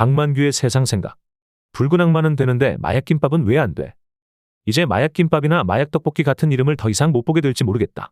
박만규의 세상 생각. 붉은 악마는 되는데 마약김밥은 왜 안 돼? 이제 마약김밥이나 마약떡볶이 같은 이름을 더 이상 못 보게 될지 모르겠다.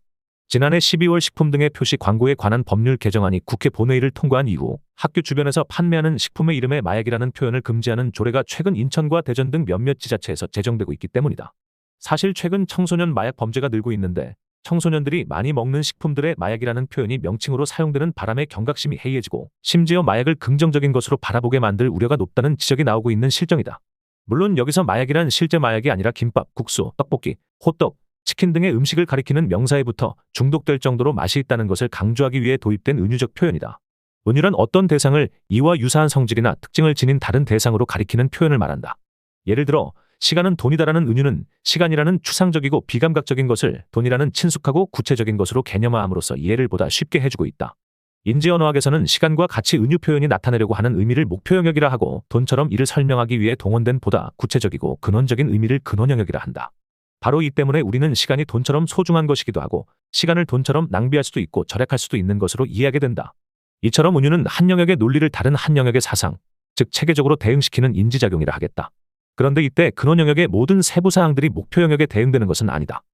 지난해 12월 식품 등의 표시 광고에 관한 법률 개정안이 국회 본회의를 통과한 이후 학교 주변에서 판매하는 식품의 이름에 마약이라는 표현을 금지하는 조례가 최근 인천과 대전 등 몇몇 지자체에서 제정되고 있기 때문이다. 사실 최근 청소년 마약 범죄가 늘고 있는데 청소년들이 많이 먹는 식품들의 마약이라는 표현이 명칭으로 사용되는 바람에 경각심이 해이해지고 심지어 마약을 긍정적인 것으로 바라보게 만들 우려가 높다는 지적이 나오고 있는 실정이다. 물론 여기서 마약이란 실제 마약이 아니라 김밥, 국수, 떡볶이, 호떡, 치킨 등의 음식을 가리키는 명사에부터 중독될 정도로 맛이 있다는 것을 강조하기 위해 도입된 은유적 표현이다. 은유란 어떤 대상을 이와 유사한 성질이나 특징을 지닌 다른 대상으로 가리키는 표현을 말한다. 예를 들어 시간은 돈이다라는 은유는 시간이라는 추상적이고 비감각적인 것을 돈이라는 친숙하고 구체적인 것으로 개념화함으로써 이해를 보다 쉽게 해주고 있다. 인지언어학에서는 시간과 같이 은유 표현이 나타내려고 하는 의미를 목표 영역이라 하고 돈처럼 이를 설명하기 위해 동원된 보다 구체적이고 근원적인 의미를 근원 영역이라 한다. 바로 이 때문에 우리는 시간이 돈처럼 소중한 것이기도 하고 시간을 돈처럼 낭비할 수도 있고 절약할 수도 있는 것으로 이해하게 된다. 이처럼 은유는 한 영역의 논리를 다른 한 영역의 사상, 즉 체계적으로 대응시키는 인지작용이라 하겠다. 그런데 이때 근원 영역의 모든 세부 사항들이 목표 영역에 대응되는 것은 아니다.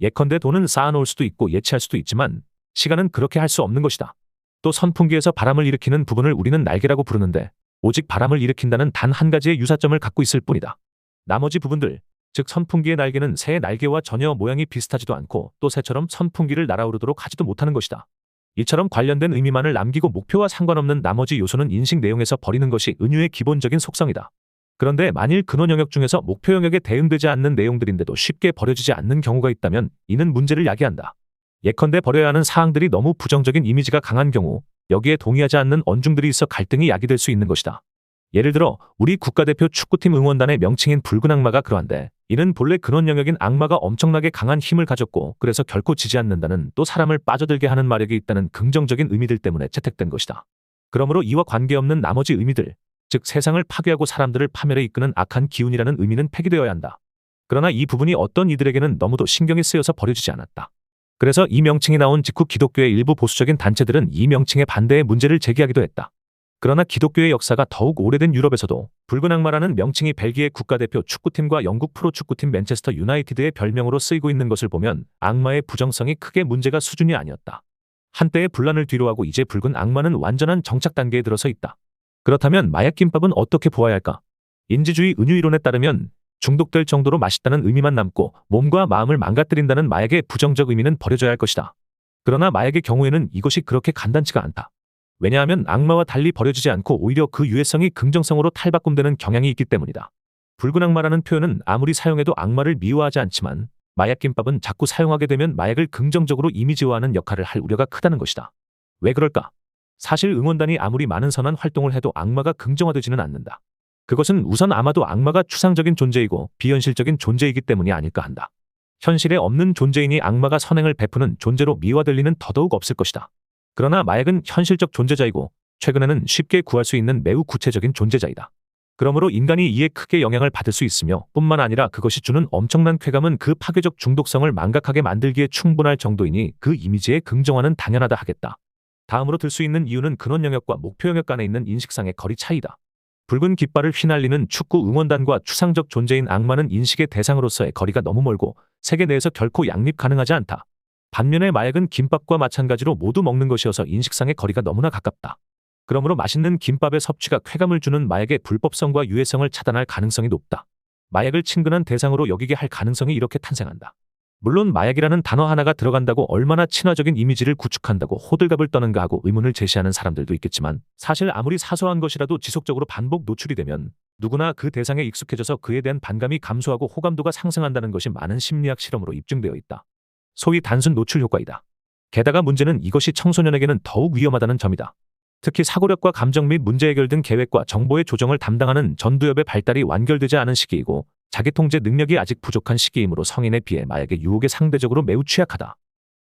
예컨대 돈은 쌓아놓을 수도 있고 예치할 수도 있지만 시간은 그렇게 할 수 없는 것이다. 또 선풍기에서 바람을 일으키는 부분을 우리는 날개라고 부르는데 오직 바람을 일으킨다는 단 한 가지의 유사점을 갖고 있을 뿐이다. 나머지 부분들, 즉 선풍기의 날개는 새의 날개와 전혀 모양이 비슷하지도 않고 또 새처럼 선풍기를 날아오르도록 하지도 못하는 것이다. 이처럼 관련된 의미만을 남기고 목표와 상관없는 나머지 요소는 인식 내용에서 버리는 것이 은유의 기본적인 속성이다. 그런데 만일 근원 영역 중에서 목표 영역에 대응되지 않는 내용들인데도 쉽게 버려지지 않는 경우가 있다면 이는 문제를 야기한다. 예컨대 버려야 하는 사항들이 너무 부정적인 이미지가 강한 경우 여기에 동의하지 않는 언중들이 있어 갈등이 야기될 수 있는 것이다. 예를 들어 우리 국가대표 축구팀 응원단의 명칭인 붉은 악마가 그러한데 이는 본래 근원 영역인 악마가 엄청나게 강한 힘을 가졌고 그래서 결코 지지 않는다는 또 사람을 빠져들게 하는 마력이 있다는 긍정적인 의미들 때문에 채택된 것이다. 그러므로 이와 관계없는 나머지 의미들, 즉 세상을 파괴하고 사람들을 파멸에 이끄는 악한 기운이라는 의미는 폐기되어야 한다. 그러나 이 부분이 어떤 이들에게는 너무도 신경이 쓰여서 버려지지 않았다. 그래서 이 명칭이 나온 직후 기독교의 일부 보수적인 단체들은 이 명칭에 반대의 문제를 제기하기도 했다. 그러나 기독교의 역사가 더욱 오래된 유럽에서도 붉은 악마라는 명칭이 벨기에 국가대표 축구팀과 영국 프로축구팀 맨체스터 유나이티드의 별명으로 쓰이고 있는 것을 보면 악마의 부정성이 크게 문제가 수준이 아니었다. 한때의 분란을 뒤로하고 이제 붉은 악마는 완전한 정착 단계에 들어서 있다. 그렇다면 마약김밥은 어떻게 보아야 할까? 인지주의 은유 이론에 따르면 중독될 정도로 맛있다는 의미만 남고 몸과 마음을 망가뜨린다는 마약의 부정적 의미는 버려져야 할 것이다. 그러나 마약의 경우에는 이것이 그렇게 간단치가 않다. 왜냐하면 악마와 달리 버려지지 않고 오히려 그 유해성이 긍정성으로 탈바꿈되는 경향이 있기 때문이다. 붉은 악마라는 표현은 아무리 사용해도 악마를 미워하지 않지만 마약김밥은 자꾸 사용하게 되면 마약을 긍정적으로 이미지화하는 역할을 할 우려가 크다는 것이다. 왜 그럴까? 사실 응원단이 아무리 많은 선한 활동을 해도 악마가 긍정화되지는 않는다. 그것은 우선 아마도 악마가 추상적인 존재이고 비현실적인 존재이기 때문이 아닐까 한다. 현실에 없는 존재이니 악마가 선행을 베푸는 존재로 미화될 리는 더더욱 없을 것이다. 그러나 마약은 현실적 존재자이고 최근에는 쉽게 구할 수 있는 매우 구체적인 존재자이다. 그러므로 인간이 이에 크게 영향을 받을 수 있으며 뿐만 아니라 그것이 주는 엄청난 쾌감은 그 파괴적 중독성을 망각하게 만들기에 충분할 정도이니 그 이미지의 긍정화는 당연하다 하겠다. 다음으로 들 수 있는 이유는 근원 영역과 목표 영역 간에 있는 인식상의 거리 차이다. 붉은 깃발을 휘날리는 축구 응원단과 추상적 존재인 악마는 인식의 대상으로서의 거리가 너무 멀고 세계 내에서 결코 양립 가능하지 않다. 반면에 마약은 김밥과 마찬가지로 모두 먹는 것이어서 인식상의 거리가 너무나 가깝다. 그러므로 맛있는 김밥의 섭취가 쾌감을 주는 마약의 불법성과 유해성을 차단할 가능성이 높다. 마약을 친근한 대상으로 여기게 할 가능성이 이렇게 탄생한다. 물론 마약이라는 단어 하나가 들어간다고 얼마나 친화적인 이미지를 구축한다고 호들갑을 떠는가 하고 의문을 제시하는 사람들도 있겠지만 사실 아무리 사소한 것이라도 지속적으로 반복 노출이 되면 누구나 그 대상에 익숙해져서 그에 대한 반감이 감소하고 호감도가 상승한다는 것이 많은 심리학 실험으로 입증되어 있다. 소위 단순 노출 효과이다. 게다가 문제는 이것이 청소년에게는 더욱 위험하다는 점이다. 특히 사고력과 감정 및 문제 해결 등 계획과 정보의 조정을 담당하는 전두엽의 발달이 완결되지 않은 시기이고 자기통제 능력이 아직 부족한 시기이므로 성인에 비해 마약의 유혹에 상대적으로 매우 취약하다.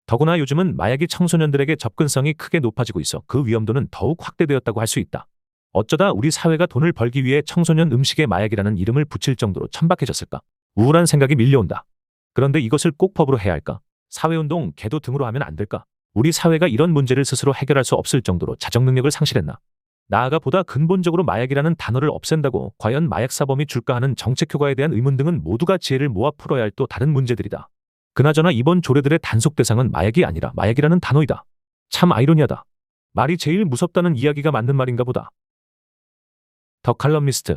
더구나 요즘은 마약이 청소년들에게 접근성이 크게 높아지고 있어 그 위험도는 더욱 확대되었다고 할 수 있다. 어쩌다 우리 사회가 돈을 벌기 위해 청소년 음식에 마약이라는 이름을 붙일 정도로 천박해졌을까? 우울한 생각이 밀려온다. 그런데 이것을 꼭 법으로 해야 할까? 사회운동, 계도 등으로 하면 안 될까? 우리 사회가 이런 문제를 스스로 해결할 수 없을 정도로 자정 능력을 상실했나? 나아가 보다 근본적으로 마약이라는 단어를 없앤다고 과연 마약 사범이 줄까 하는 정책 효과에 대한 의문 등은 모두가 지혜를 모아 풀어야 할 또 다른 문제들이다. 그나저나 이번 조례들의 단속 대상은 마약이 아니라 마약이라는 단어이다. 참 아이러니하다. 말이 제일 무섭다는 이야기가 맞는 말인가 보다. 더 칼럼니스트